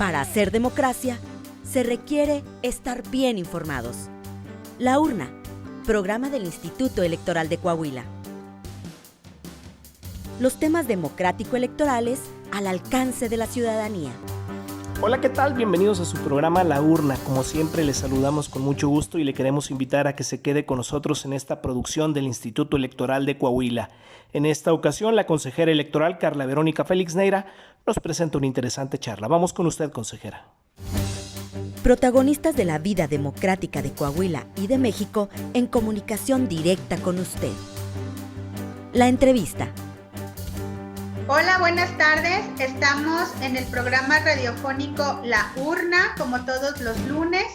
Para hacer democracia, se requiere estar bien informados. La Urna, programa del Instituto Electoral de Coahuila. Los temas democrático-electorales al alcance de la ciudadanía. Hola, ¿qué tal? Bienvenidos a su programa La Urna. Como siempre, les saludamos con mucho gusto y le queremos invitar a que se quede con nosotros en esta producción del Instituto Electoral de Coahuila. En esta ocasión, la consejera electoral Carla Verónica Félix Neira nos presenta una interesante charla. Vamos con usted, consejera. Protagonistas de la vida democrática de Coahuila y de México en comunicación directa con usted. La entrevista. Hola, buenas tardes. Estamos en el programa radiofónico La Urna, como todos los lunes,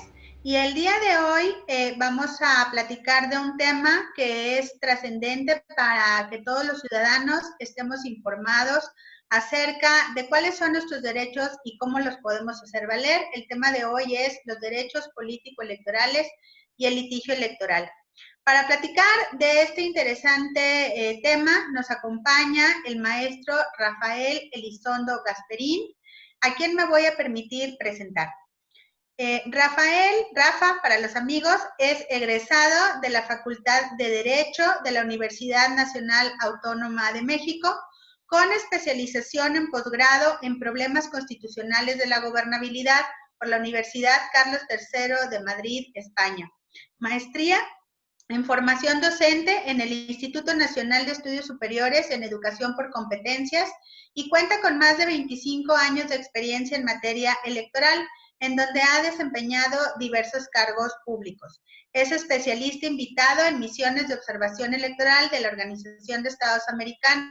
y el día de hoy vamos a platicar de un tema que es trascendente para que todos los ciudadanos estemos informados acerca de cuáles son nuestros derechos y cómo los podemos hacer valer. El tema de hoy es los derechos político-electorales y el litigio electoral. Para platicar de este interesante tema nos acompaña el maestro Rafael Elizondo Gasperín, a quien me voy a permitir presentar. Rafa, para los amigos, es egresado de la Facultad de Derecho de la Universidad Nacional Autónoma de México, con especialización en posgrado en problemas constitucionales de la gobernabilidad por la Universidad Carlos III de Madrid, España. Maestría en formación docente en el Instituto Nacional de Estudios Superiores en Educación por Competencias y cuenta con más de 25 años de experiencia en materia electoral, en donde ha desempeñado diversos cargos públicos. Es especialista invitado en misiones de observación electoral de la Organización de Estados Americanos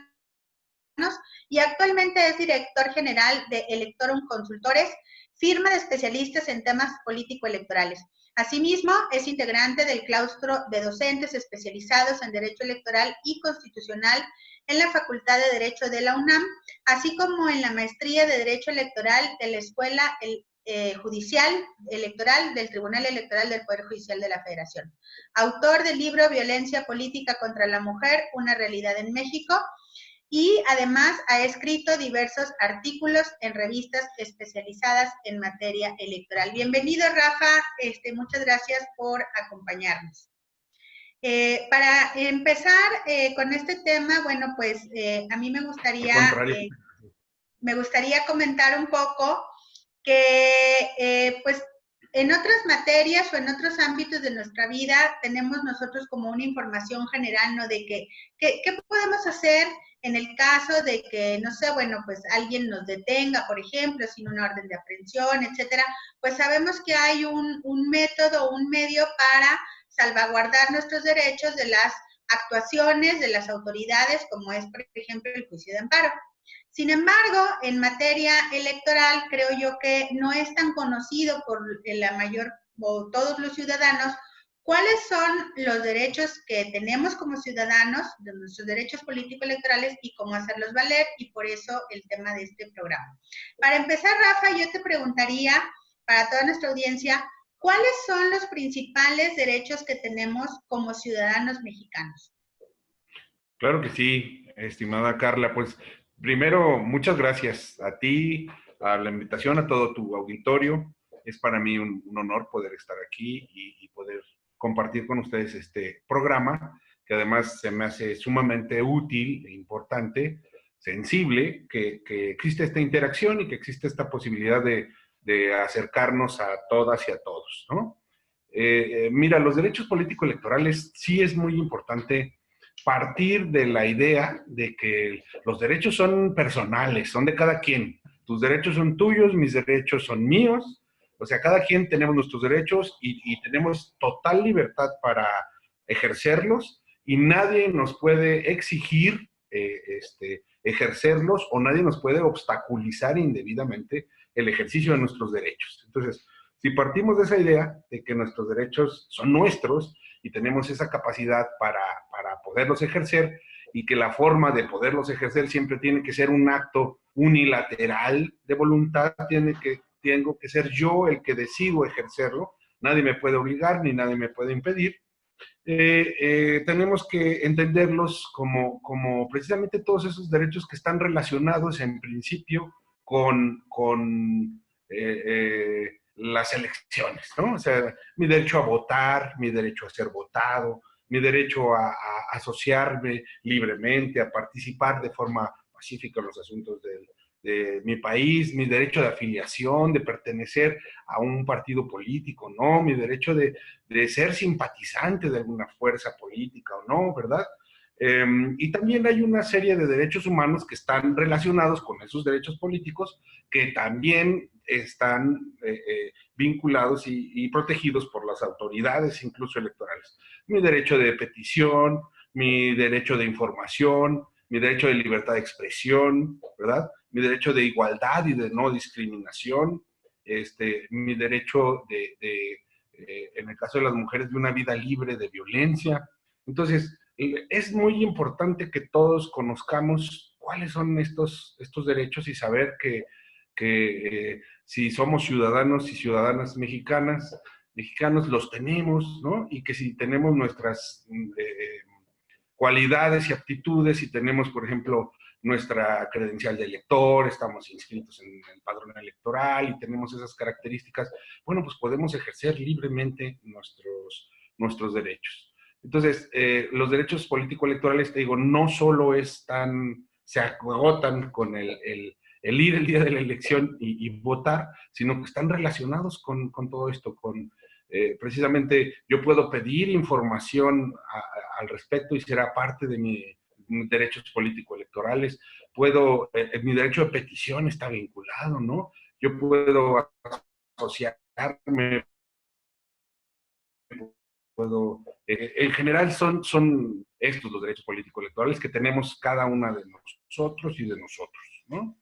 y actualmente es director general de Electorum Consultores, firma de especialistas en temas político-electorales. Asimismo, es integrante del claustro de docentes especializados en Derecho Electoral y Constitucional en la Facultad de Derecho de la UNAM, así como en la Maestría de Derecho Electoral de la Escuela Judicial Electoral del Tribunal Electoral del Poder Judicial de la Federación. Autor del libro Violencia Política contra la Mujer, una realidad en México, y además ha escrito diversos artículos en revistas especializadas en materia electoral. Bienvenido, Rafa, muchas gracias por acompañarnos. Para empezar con este tema, bueno, pues a mí me gustaría comentar un poco que pues en otras materias o en otros ámbitos de nuestra vida tenemos nosotros como una información general, ¿no? De qué podemos hacer en el caso de que, no sé, bueno, pues alguien nos detenga, por ejemplo, sin una orden de aprehensión, etcétera. Pues sabemos que hay un método, un medio para salvaguardar nuestros derechos de las actuaciones de las autoridades, como es, por ejemplo, el juicio de amparo. Sin embargo, en materia electoral, creo yo que no es tan conocido por la mayor o todos los ciudadanos cuáles son los derechos que tenemos como ciudadanos, de nuestros derechos político-electorales y cómo hacerlos valer, y por eso el tema de este programa. Para empezar, Rafa, yo te preguntaría, para toda nuestra audiencia, ¿cuáles son los principales derechos que tenemos como ciudadanos mexicanos? Claro que sí, estimada Carla. Pues primero, muchas gracias a ti, a la invitación, a todo tu auditorio. Es para mí un honor poder estar aquí y poder compartir con ustedes este programa, que además se me hace sumamente útil e importante, sensible, que existe esta interacción y que existe esta posibilidad de acercarnos a todas y a todos, ¿no? Mira, los derechos político-electorales sí es muy importante partir de la idea de que los derechos son personales, son de cada quien. Tus derechos son tuyos, mis derechos son míos. O sea, cada quien tenemos nuestros derechos y tenemos total libertad para ejercerlos y nadie nos puede exigir ejercerlos o nadie nos puede obstaculizar indebidamente el ejercicio de nuestros derechos. Entonces, si partimos de esa idea de que nuestros derechos son nuestros y tenemos esa capacidad para poderlos ejercer y que la forma de poderlos ejercer siempre tiene que ser un acto unilateral de voluntad, tengo que ser yo el que decido ejercerlo, nadie me puede obligar ni nadie me puede impedir. Tenemos que entenderlos como precisamente todos esos derechos que están relacionados en principio con las elecciones, ¿no? O sea, mi derecho a votar, mi derecho a ser votado, mi derecho a asociarme libremente, a participar de forma pacífica en los asuntos de mi país, mi derecho de afiliación, de pertenecer a un partido político, ¿no? Mi derecho de ser simpatizante de alguna fuerza política o no, ¿verdad? Y también hay una serie de derechos humanos que están relacionados con esos derechos políticos que también están vinculados y protegidos por las autoridades, incluso electorales. Mi derecho de petición, mi derecho de información, mi derecho de libertad de expresión, ¿verdad? Mi derecho de igualdad y de no discriminación, mi derecho en el caso de las mujeres, de una vida libre de violencia. Entonces, es muy importante que todos conozcamos cuáles son estos derechos y saber que si somos ciudadanos y ciudadanas mexicanos los tenemos, ¿no? Y que si tenemos nuestras cualidades y aptitudes, si tenemos, por ejemplo, nuestra credencial de elector, estamos inscritos en el padrón electoral y tenemos esas características, bueno, pues podemos ejercer libremente nuestros derechos. Entonces, los derechos político-electorales, te digo, no solo se agotan con el ir el día de la elección y votar, sino que están relacionados con todo esto, precisamente yo puedo pedir información al respecto y será parte de mis derechos político-electorales. Mi derecho de petición está vinculado, ¿no? Yo puedo asociarme, en general son estos los derechos político-electorales que tenemos cada una de nosotros y de nosotros, ¿no?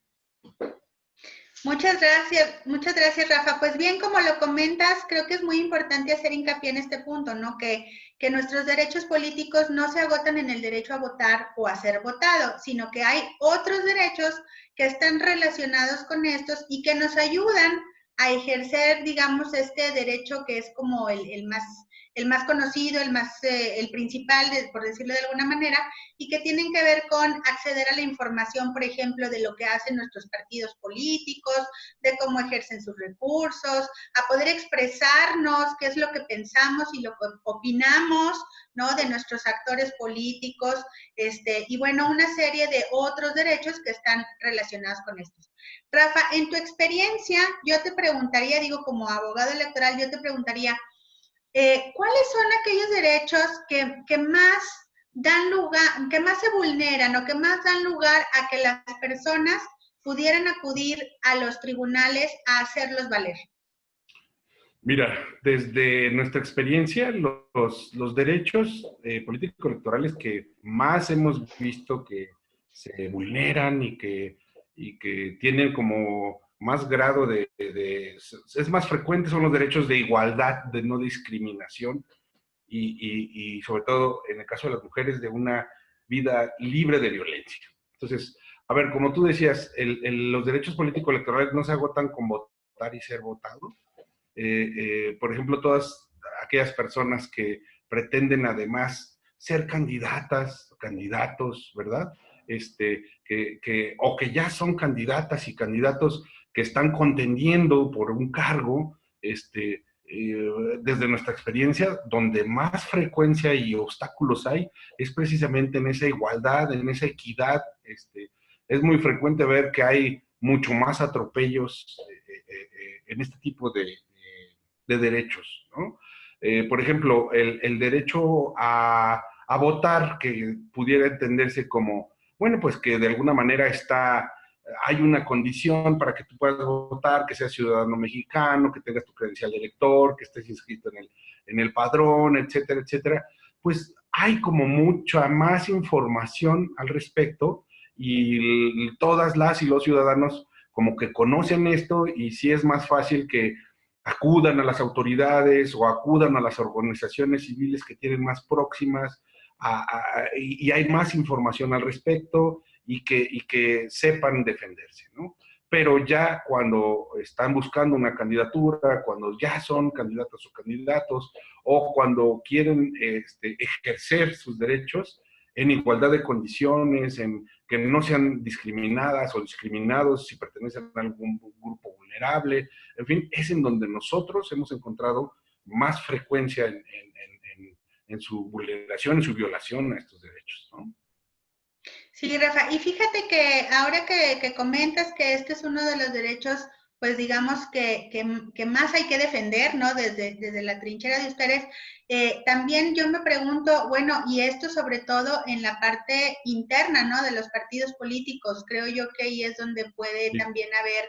Muchas gracias, Rafa. Pues bien, como lo comentas, creo que es muy importante hacer hincapié en este punto, ¿no? Que nuestros derechos políticos no se agotan en el derecho a votar o a ser votado, sino que hay otros derechos que están relacionados con estos y que nos ayudan a ejercer, digamos, este derecho que es como el más conocido, el principal, por decirlo de alguna manera, y que tienen que ver con acceder a la información, por ejemplo, de lo que hacen nuestros partidos políticos, de cómo ejercen sus recursos, a poder expresarnos qué es lo que pensamos y lo que opinamos, ¿no? De nuestros actores políticos, y bueno, una serie de otros derechos que están relacionados con estos. Rafa, en tu experiencia, yo te preguntaría, digo, como abogado electoral, yo te preguntaría, ¿cuáles son aquellos derechos que más dan lugar, que más se vulneran o que más dan lugar a que las personas pudieran acudir a los tribunales a hacerlos valer? Mira, desde nuestra experiencia, los derechos político-electorales que más hemos visto que se vulneran y que tienen como más grado es más frecuente son los derechos de igualdad, de no discriminación y sobre todo en el caso de las mujeres de una vida libre de violencia. Entonces, a ver, como tú decías, los derechos político-electorales no se agotan con votar y ser votado. Por ejemplo, todas aquellas personas que pretenden además ser candidatas, candidatos, ¿verdad? O que ya son candidatas y candidatos que están contendiendo por un cargo, desde nuestra experiencia, donde más frecuencia y obstáculos hay, es precisamente en esa igualdad, en esa equidad. Es muy frecuente ver que hay mucho más atropellos en este tipo de derechos, ¿no? Por ejemplo, el derecho a votar, que pudiera entenderse como, bueno, pues que de alguna manera hay una condición para que tú puedas votar, que seas ciudadano mexicano, que tengas tu credencial de elector, que estés inscrito en el padrón, etcétera, etcétera. Pues hay como mucha más información al respecto y todas las y los ciudadanos como que conocen esto y sí es más fácil que acudan a las autoridades o acudan a las organizaciones civiles que tienen más próximas y hay más información al respecto y que sepan defenderse, ¿no? Pero ya cuando están buscando una candidatura, cuando ya son candidatas o candidatos, o cuando quieren ejercer sus derechos en igualdad de condiciones, en que no sean discriminadas o discriminados si pertenecen a algún grupo vulnerable, vulnerable, en fin, es en donde nosotros hemos encontrado más frecuencia en su vulneración, en su violación a estos derechos, ¿no? Sí, Rafa, y fíjate que ahora que comentas que este es uno de los derechos, pues digamos que más hay que defender, ¿no? Desde la trinchera de ustedes, también yo me pregunto, bueno, y esto sobre todo en la parte interna, ¿no? De los partidos políticos, creo yo que ahí es donde puede también haber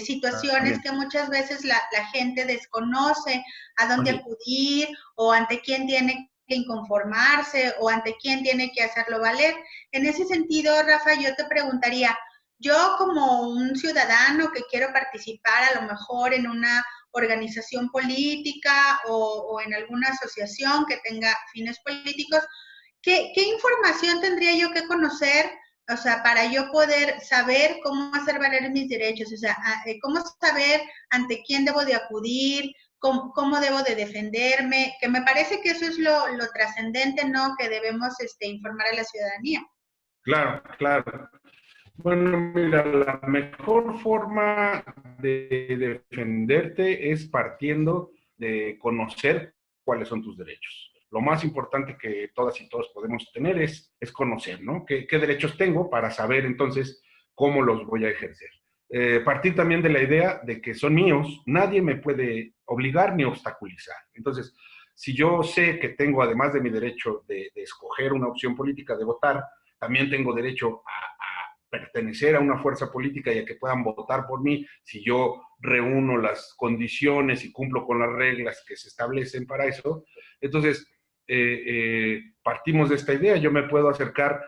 situaciones que muchas veces la gente desconoce a dónde acudir o ante quién tiene que inconformarse o ante quién tiene que hacerlo valer. En ese sentido, Rafa, yo te preguntaría, yo como un ciudadano que quiero participar a lo mejor en una organización política o en alguna asociación que tenga fines políticos, ¿qué información tendría yo que conocer? O sea, para yo poder saber cómo hacer valer mis derechos, o sea, cómo saber ante quién debo de acudir, cómo debo de defenderme, que me parece que eso es lo trascendente, ¿no? Que debemos informar a la ciudadanía. Claro, claro. Bueno, mira, la mejor forma de defenderte es partiendo de conocer cuáles son tus derechos. Lo más importante que todas y todos podemos tener es conocer, ¿no? ¿Qué derechos tengo para saber entonces cómo los voy a ejercer? Partir también de la idea de que son míos, nadie me puede obligar ni obstaculizar. Entonces, si yo sé que tengo, además de mi derecho de escoger una opción política, de votar, también tengo derecho a pertenecer a una fuerza política y a que puedan votar por mí si yo reúno las condiciones y cumplo con las reglas que se establecen para eso. Entonces, partimos de esta idea. Yo me puedo acercar,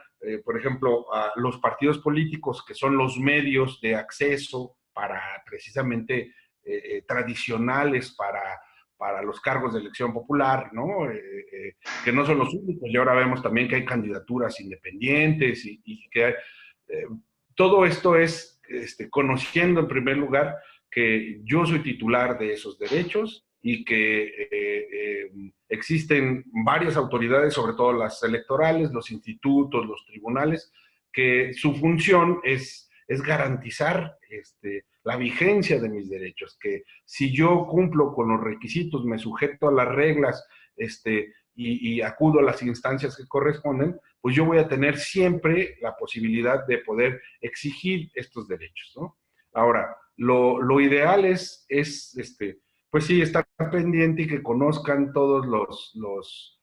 por ejemplo, a los partidos políticos, que son los medios de acceso para precisamente tradicionales para los cargos de elección popular, ¿no? Que no son los únicos. Y ahora vemos también que hay candidaturas independientes y que hay, todo esto es conociendo en primer lugar que yo soy titular de esos derechos y que existen varias autoridades, sobre todo las electorales, los institutos, los tribunales, que su función es garantizar la vigencia de mis derechos, que si yo cumplo con los requisitos, me sujeto a las reglas y acudo a las instancias que corresponden, pues yo voy a tener siempre la posibilidad de poder exigir estos derechos, ¿no? Ahora, lo ideal es pues sí, estar pendiente y que conozcan todos los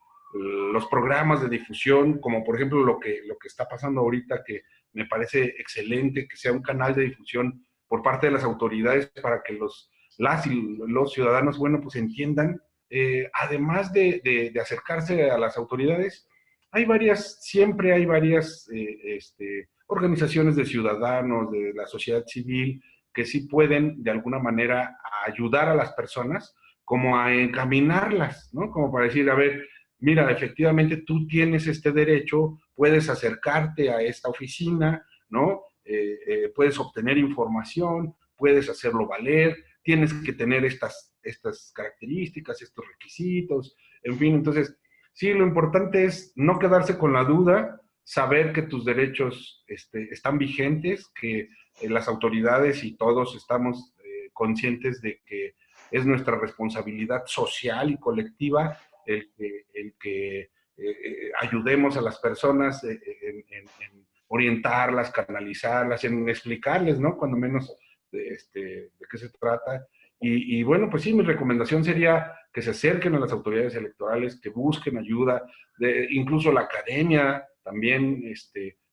programas de difusión, como por ejemplo lo que está pasando ahorita, que me parece excelente, que sea un canal de difusión por parte de las autoridades para que los ciudadanos, bueno, pues entiendan. Además de acercarse a las autoridades, siempre hay varias organizaciones de ciudadanos, de la sociedad civil, que sí pueden de alguna manera ayudar a las personas, como a encaminarlas, ¿no? Como para decir, a ver, mira, efectivamente tú tienes este derecho, puedes acercarte a esta oficina, ¿no? Puedes obtener información, puedes hacerlo valer, tienes que tener estas características, estos requisitos, en fin. Entonces, sí, lo importante es no quedarse con la duda, saber que tus derechos están vigentes, que las autoridades y todos estamos conscientes de que es nuestra responsabilidad social y colectiva el que ayudemos a las personas en orientarlas, canalizarlas, en explicarles, ¿no? Cuando menos de qué se trata. Y bueno, pues sí, mi recomendación sería que se acerquen a las autoridades electorales, que busquen ayuda, incluso la academia también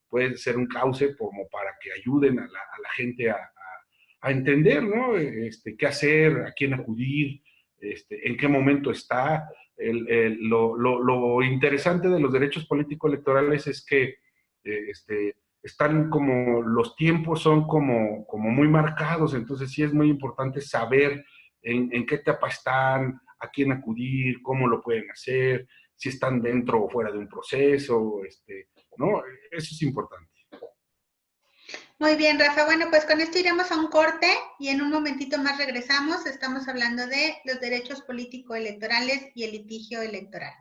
puede ser un cauce como para que ayuden a la gente a entender, ¿no? Qué hacer, a quién acudir, en qué momento está. Lo interesante de los derechos político-electorales es que están como, los tiempos son como muy marcados, entonces sí es muy importante saber en qué etapa están, a quién acudir, cómo lo pueden hacer, si están dentro o fuera de un proceso, ¿no? Eso es importante. Muy bien, Rafa. Bueno, pues con esto iremos a un corte y en un momentito más regresamos. Estamos hablando de los derechos político-electorales y el litigio electoral.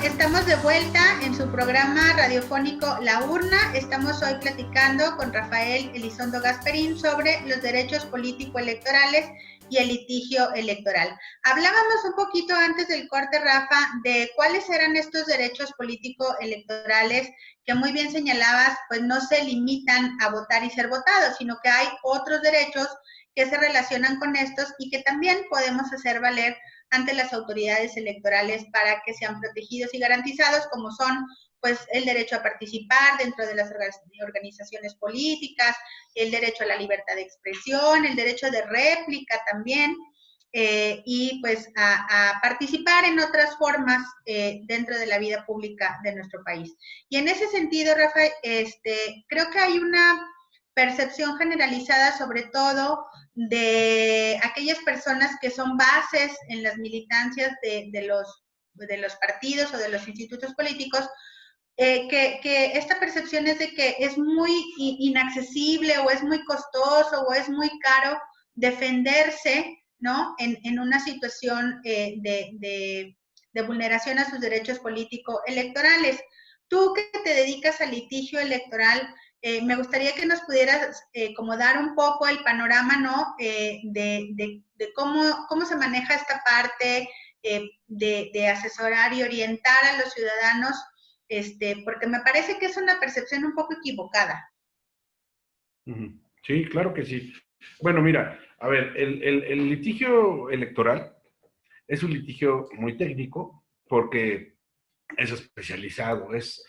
Estamos de vuelta en su programa radiofónico La Urna. Estamos hoy platicando con Rafael Elizondo Gasperín sobre los derechos político-electorales y el litigio electoral. Hablábamos un poquito antes del corte, Rafa, de cuáles eran estos derechos político-electorales que muy bien señalabas, pues no se limitan a votar y ser votados, sino que hay otros derechos que se relacionan con estos y que también podemos hacer valer ante las autoridades electorales para que sean protegidos y garantizados, como son pues el derecho a participar dentro de las organizaciones políticas, el derecho a la libertad de expresión, el derecho de réplica también, y pues a participar en otras formas dentro de la vida pública de nuestro país. Y en ese sentido, Rafa, creo que hay una percepción generalizada, sobre todo de aquellas personas que son bases en las militancias de los partidos o de los institutos políticos, que esta percepción es de que es muy inaccesible o es muy costoso o es muy caro defenderse, ¿no? En una situación de vulneración a sus derechos político-electorales. Tú que te dedicas al litigio electoral, me gustaría que nos pudieras como dar un poco el panorama, ¿no? De cómo se maneja esta parte de asesorar y orientar a los ciudadanos, porque me parece que es una percepción un poco equivocada. Sí, claro que sí. Bueno, mira, a ver, el litigio electoral es un litigio muy técnico porque es especializado, es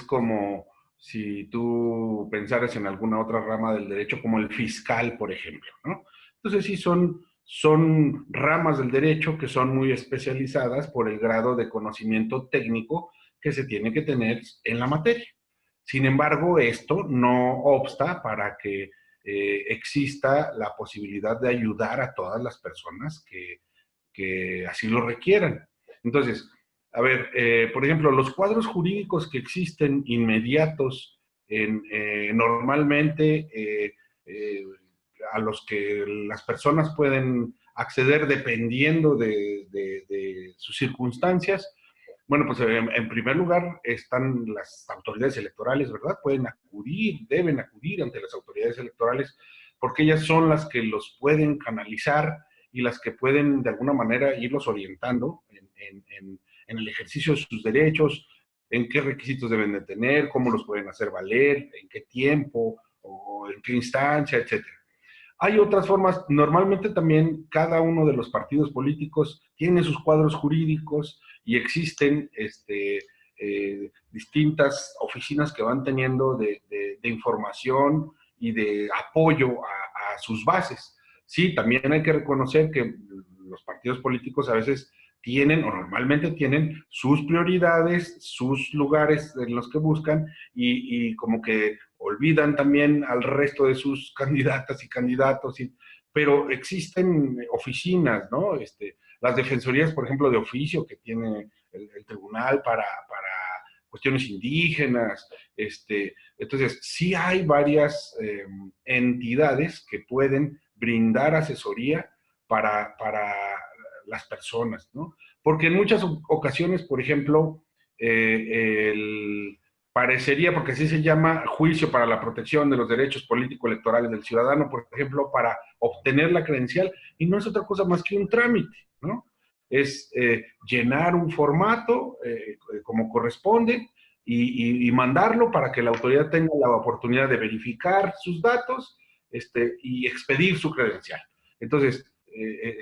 como si tú pensaras en alguna otra rama del derecho, como el fiscal, por ejemplo, ¿no? Entonces sí, son ramas del derecho que son muy especializadas por el grado de conocimiento técnico que se tiene que tener en la materia. Sin embargo, esto no obsta para que exista la posibilidad de ayudar a todas las personas que así lo requieran. Entonces, a ver, por ejemplo, los cuadros jurídicos que existen inmediatos normalmente a los que las personas pueden acceder dependiendo de sus circunstancias. Bueno, pues en primer lugar están las autoridades electorales, ¿verdad? Pueden acudir, deben acudir ante las autoridades electorales porque ellas son las que los pueden canalizar y las que pueden de alguna manera irlos orientando en el ejercicio de sus derechos, en qué requisitos deben de tener, cómo los pueden hacer valer, en qué tiempo o en qué instancia, etcétera. Hay otras formas, normalmente también cada uno de los partidos políticos tiene sus cuadros jurídicos y existen distintas oficinas que van teniendo de información y de apoyo a sus bases. Sí, también hay que reconocer que los partidos políticos a veces tienen o normalmente tienen sus prioridades, sus lugares en los que buscan y como que olvidan también al resto de sus candidatas y candidatos, pero existen oficinas, ¿no? Las defensorías, por ejemplo, de oficio que tiene el tribunal para cuestiones indígenas, entonces sí hay varias entidades que pueden brindar asesoría para las personas, ¿no? Porque en muchas ocasiones, por ejemplo, parecería, porque así se llama, juicio para la protección de los derechos político-electorales del ciudadano, por ejemplo, para obtener la credencial, y no es otra cosa más que un trámite, ¿no? Es llenar un formato como corresponde y mandarlo para que la autoridad tenga la oportunidad de verificar sus datos y expedir su credencial. Entonces,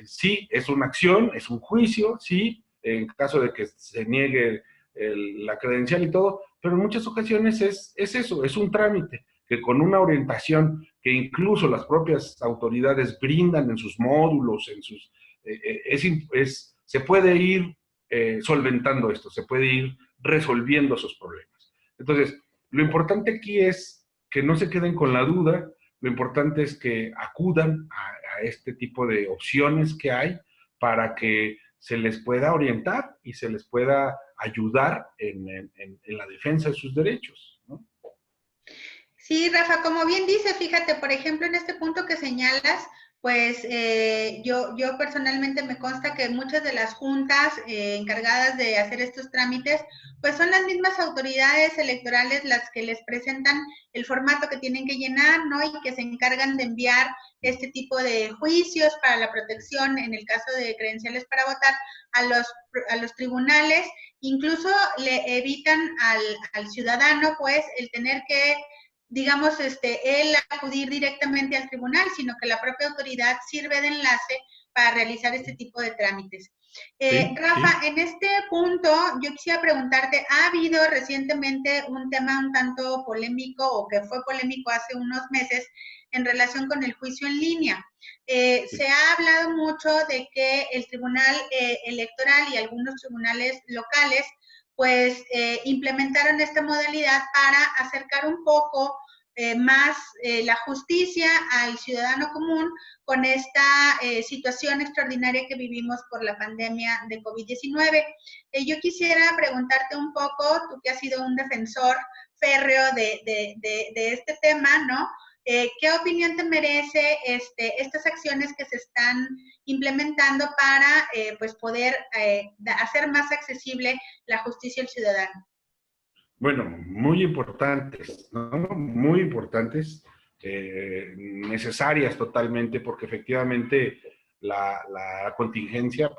sí, es una acción, es un juicio, sí, en caso de que se niegue la credencial y todo, pero en muchas ocasiones es eso, es un trámite que con una orientación que incluso las propias autoridades brindan en sus módulos, se puede ir solventando esto, se puede ir resolviendo esos problemas. Entonces, lo importante aquí es que no se queden con la duda, lo importante es que acudan a este tipo de opciones que hay para que se les pueda orientar y se les pueda ayudar en la defensa de sus derechos, ¿no? Sí, Rafa, como bien dice, fíjate, por ejemplo, en este punto que señalas, pues yo personalmente me consta que muchas de las juntas encargadas de hacer estos trámites, pues son las mismas autoridades electorales las que les presentan el formato que tienen que llenar, ¿no? Y que se encargan de enviar este tipo de juicios para la protección, en el caso de credenciales para votar, a los tribunales. Incluso le evitan al ciudadano, pues, el tener que, digamos, él acudir directamente al tribunal, sino que la propia autoridad sirve de enlace para realizar este tipo de trámites. Rafa, en este punto yo quisiera preguntarte, ¿ha habido recientemente un tema un tanto polémico o que fue polémico hace unos meses en relación con el juicio en línea? Se ha hablado mucho de que el Tribunal Electoral y algunos tribunales locales pues implementaron esta modalidad para acercar un poco más la justicia al ciudadano común con esta situación extraordinaria que vivimos por la pandemia de COVID-19. Yo quisiera preguntarte un poco, tú que has sido un defensor férreo de este tema, ¿no? ¿Qué opinión te merece estas acciones que se están implementando para pues poder hacer más accesible la justicia al ciudadano? Bueno, muy importantes, ¿no? Muy importantes, necesarias totalmente, porque efectivamente la contingencia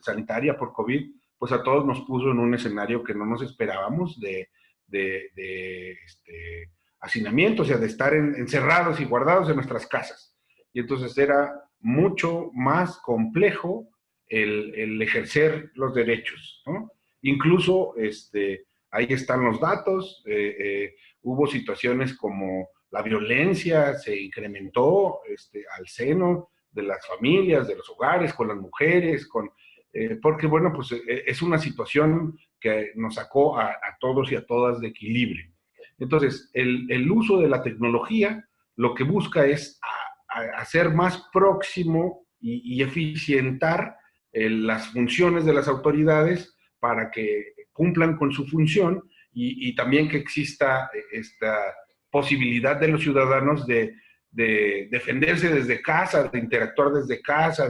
sanitaria por COVID, pues a todos nos puso en un escenario que no nos esperábamos de hacinamiento, o sea, de estar encerrados y guardados en nuestras casas. Y entonces era mucho más complejo el ejercer los derechos, ¿no? Incluso ahí están los datos, hubo situaciones como la violencia se incrementó al seno de las familias, de los hogares, con las mujeres, porque bueno, pues es una situación que nos sacó a todos y a todas de equilibrio. Entonces, el uso de la tecnología lo que busca es hacer más próximo y eficientar las funciones de las autoridades para que cumplan con su función y también que exista esta posibilidad de los ciudadanos de defenderse desde casa, de interactuar desde casa.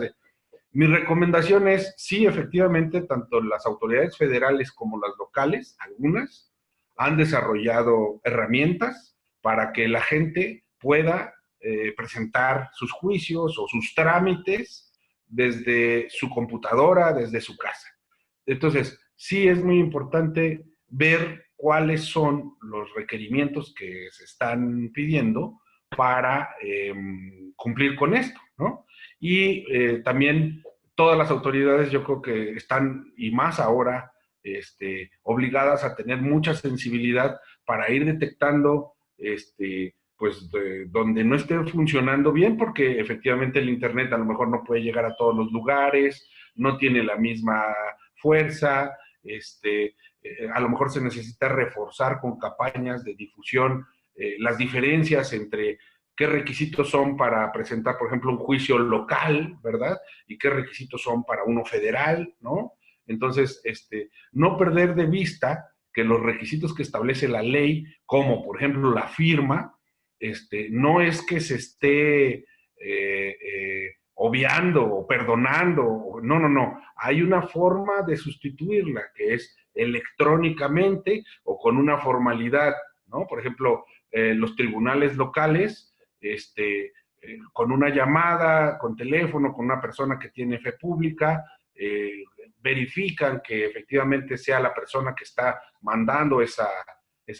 Mi recomendación es, sí, efectivamente, tanto las autoridades federales como las locales, algunas, han desarrollado herramientas para que la gente pueda presentar sus juicios o sus trámites desde su computadora, desde su casa. Entonces, sí es muy importante ver cuáles son los requerimientos que se están pidiendo para cumplir con esto, ¿no? Y también todas las autoridades yo creo que están, y más ahora, obligadas a tener mucha sensibilidad para ir detectando pues donde no esté funcionando bien, porque efectivamente el Internet a lo mejor no puede llegar a todos los lugares, no tiene la misma fuerza, a lo mejor se necesita reforzar con campañas de difusión las diferencias entre qué requisitos son para presentar, por ejemplo, un juicio local, ¿verdad? Y qué requisitos son para uno federal, ¿no? Entonces, no perder de vista que los requisitos que establece la ley, como por ejemplo la firma, no es que se esté obviando o perdonando, no. Hay una forma de sustituirla, que es electrónicamente o con una formalidad, ¿no? Por ejemplo, los tribunales locales, con una llamada, con teléfono, con una persona que tiene fe pública, verifican que efectivamente sea la persona que está mandando esa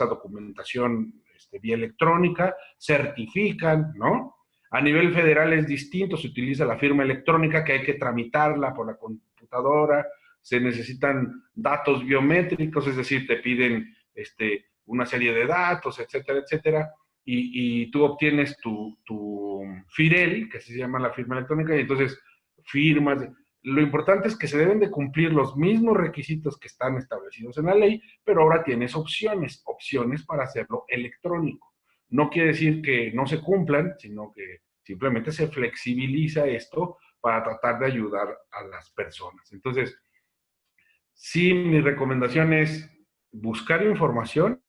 documentación vía electrónica, certifican, ¿no? A nivel federal es distinto, se utiliza la firma electrónica que hay que tramitarla por la computadora, se necesitan datos biométricos, es decir, te piden una serie de datos, etcétera, etcétera, y tú obtienes tu FIREL, que se llama la firma electrónica, y entonces firmas. Lo importante es que se deben de cumplir los mismos requisitos que están establecidos en la ley, pero ahora tienes opciones para hacerlo electrónico. No quiere decir que no se cumplan, sino que simplemente se flexibiliza esto para tratar de ayudar a las personas. Entonces, sí, mi recomendación es buscar información,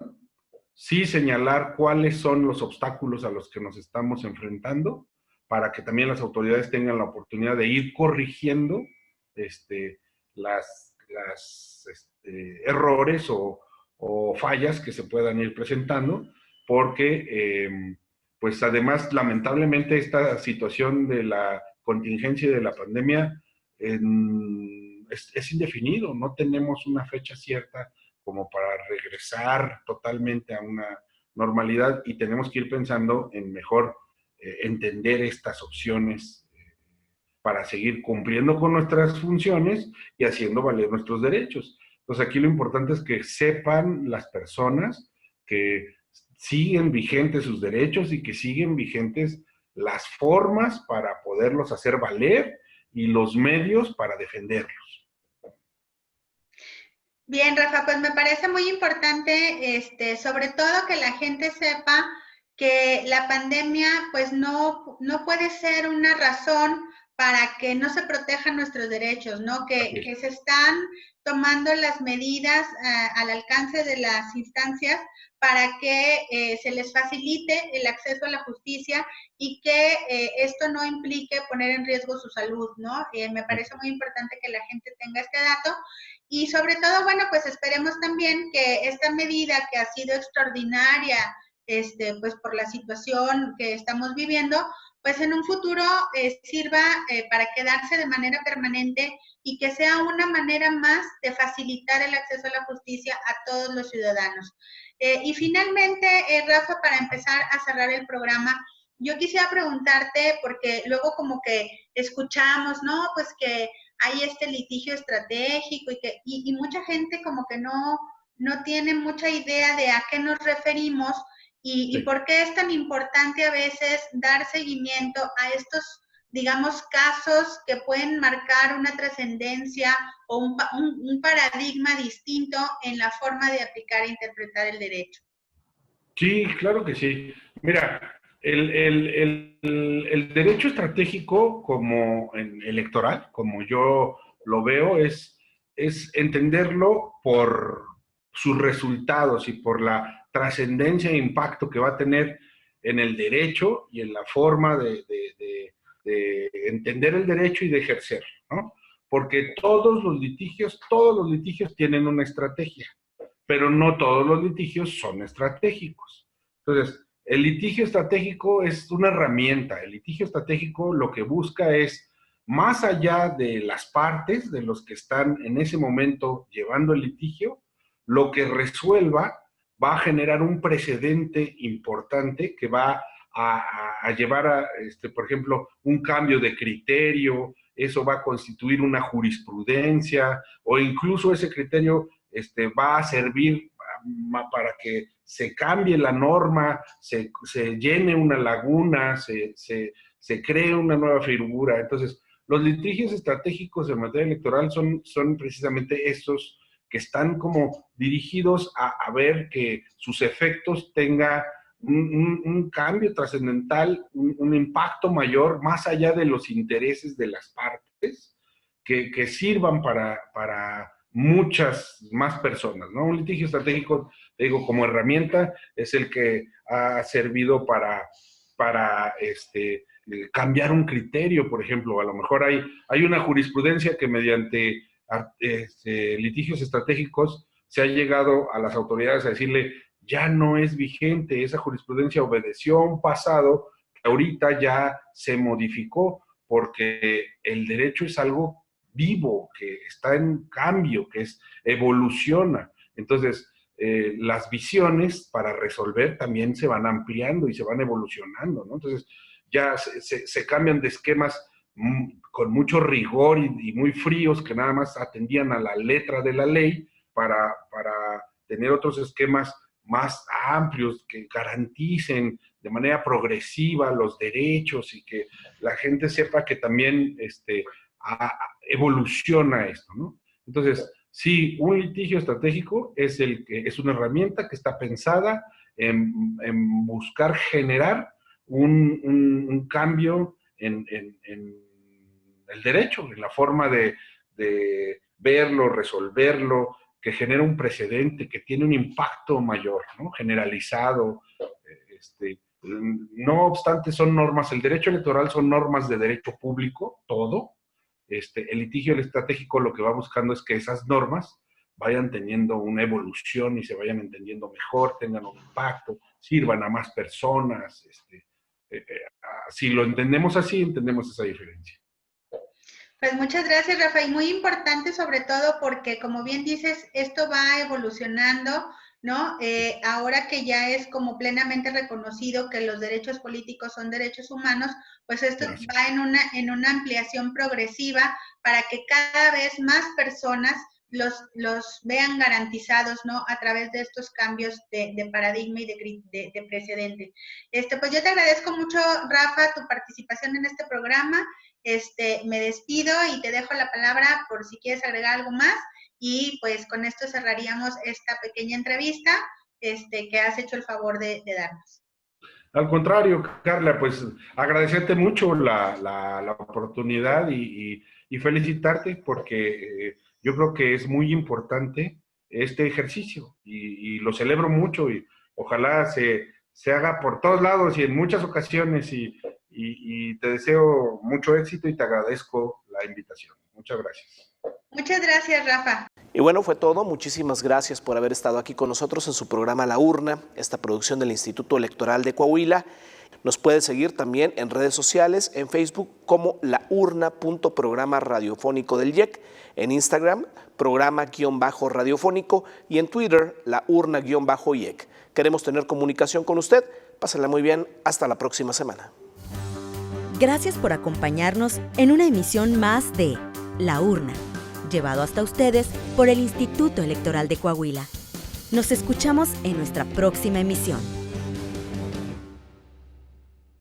sí señalar cuáles son los obstáculos a los que nos estamos enfrentando para que también las autoridades tengan la oportunidad de ir corrigiendo errores o fallas que se puedan ir presentando, porque pues además lamentablemente esta situación de la contingencia y de la pandemia es indefinido, no tenemos una fecha cierta como para regresar totalmente a una normalidad, y tenemos que ir pensando en mejor entender estas opciones para seguir cumpliendo con nuestras funciones y haciendo valer nuestros derechos. Entonces aquí lo importante es que sepan las personas que siguen vigentes sus derechos y que siguen vigentes las formas para poderlos hacer valer y los medios para defenderlos. Bien, Rafa, pues me parece muy importante, sobre todo que la gente sepa que la pandemia, pues no puede ser una razón para que no se protejan nuestros derechos, ¿no? Que se están tomando las medidas al alcance de las instancias para que se les facilite el acceso a la justicia y que esto no implique poner en riesgo su salud, ¿no? Me parece muy importante que la gente tenga este dato. Y sobre todo, bueno, pues esperemos también que esta medida que ha sido extraordinaria, pues por la situación que estamos viviendo, pues en un futuro sirva para quedarse de manera permanente y que sea una manera más de facilitar el acceso a la justicia a todos los ciudadanos. Y finalmente, Rafa, para empezar a cerrar el programa, yo quisiera preguntarte, porque luego como que escuchamos, ¿no? Pues que hay este litigio estratégico y mucha gente como que no tiene mucha idea de a qué nos referimos y por qué es tan importante a veces dar seguimiento a estos, digamos, casos que pueden marcar una trascendencia o un paradigma distinto en la forma de aplicar e interpretar el derecho. Sí, claro que sí. Mira, el derecho estratégico como electoral, como yo lo veo, es entenderlo por sus resultados y por la trascendencia e impacto que va a tener en el derecho y en la forma de entender el derecho y de ejercerlo, ¿no? Porque todos los litigios tienen una estrategia, pero no todos los litigios son estratégicos. Entonces, el litigio estratégico es una herramienta. El litigio estratégico lo que busca es, más allá de las partes, de los que están en ese momento llevando el litigio, lo que resuelva va a generar un precedente importante que va a llevar a, por ejemplo, un cambio de criterio. Eso va a constituir una jurisprudencia, o incluso ese criterio va a servir para que se cambie la norma, se llene una laguna, se cree una nueva figura. Entonces, los litigios estratégicos en materia electoral son precisamente estos que están como dirigidos a ver que sus efectos tengan un cambio trascendental, un impacto mayor, más allá de los intereses de las partes, que sirvan para muchas más personas, ¿no? Un litigio estratégico, te digo, como herramienta, es el que ha servido para cambiar un criterio, por ejemplo. A lo mejor hay una jurisprudencia que mediante litigios estratégicos se ha llegado a las autoridades a decirle, ya no es vigente, esa jurisprudencia obedeció a un pasado que ahorita ya se modificó, porque el derecho es algo vivo, que está en cambio, que evoluciona. Entonces, las visiones para resolver también se van ampliando y se van evolucionando, ¿no? Entonces, ya se cambian de esquemas con mucho rigor y muy fríos, que nada más atendían a la letra de la ley, para tener otros esquemas más amplios que garanticen de manera progresiva los derechos y que la gente sepa que también evoluciona esto, ¿no? Entonces, sí, un litigio estratégico es una herramienta que está pensada en buscar generar un cambio en el derecho, en la forma de verlo, resolverlo, que genera un precedente, que tiene un impacto mayor, ¿no? Generalizado, No obstante, son normas, el derecho electoral son normas de derecho público, todo. El litigio estratégico lo que va buscando es que esas normas vayan teniendo una evolución y se vayan entendiendo mejor, tengan un impacto, sirvan a más personas. Si lo entendemos así, entendemos esa diferencia. Pues muchas gracias, Rafa, y muy importante sobre todo porque, como bien dices, esto va evolucionando, ¿no? Ahora que ya es como plenamente reconocido que los derechos políticos son derechos humanos, pues esto va en una ampliación progresiva para que cada vez más personas los vean garantizados, ¿no? A través de estos cambios de paradigma y de precedente. Pues yo te agradezco mucho, Rafa, tu participación en este programa. Me despido y te dejo la palabra por si quieres agregar algo más, y pues con esto cerraríamos esta pequeña entrevista que has hecho el favor de darnos. Al contrario, Carla, pues agradecerte mucho la oportunidad y felicitarte porque yo creo que es muy importante este ejercicio y lo celebro mucho y ojalá se haga por todos lados y en muchas ocasiones y te deseo mucho éxito y te agradezco la invitación. Muchas gracias. Muchas gracias, Rafa. Y bueno, fue todo. Muchísimas gracias por haber estado aquí con nosotros en su programa La Urna, esta producción del Instituto Electoral de Coahuila. Nos puede seguir también en redes sociales, en Facebook como laurna.programa radiofónico del IEC, en Instagram, programa-radiofónico y en Twitter, laurna-IEC. Queremos tener comunicación con usted. Pásenla muy bien. Hasta la próxima semana. Gracias por acompañarnos en una emisión más de La Urna, llevado hasta ustedes por el Instituto Electoral de Coahuila. Nos escuchamos en nuestra próxima emisión.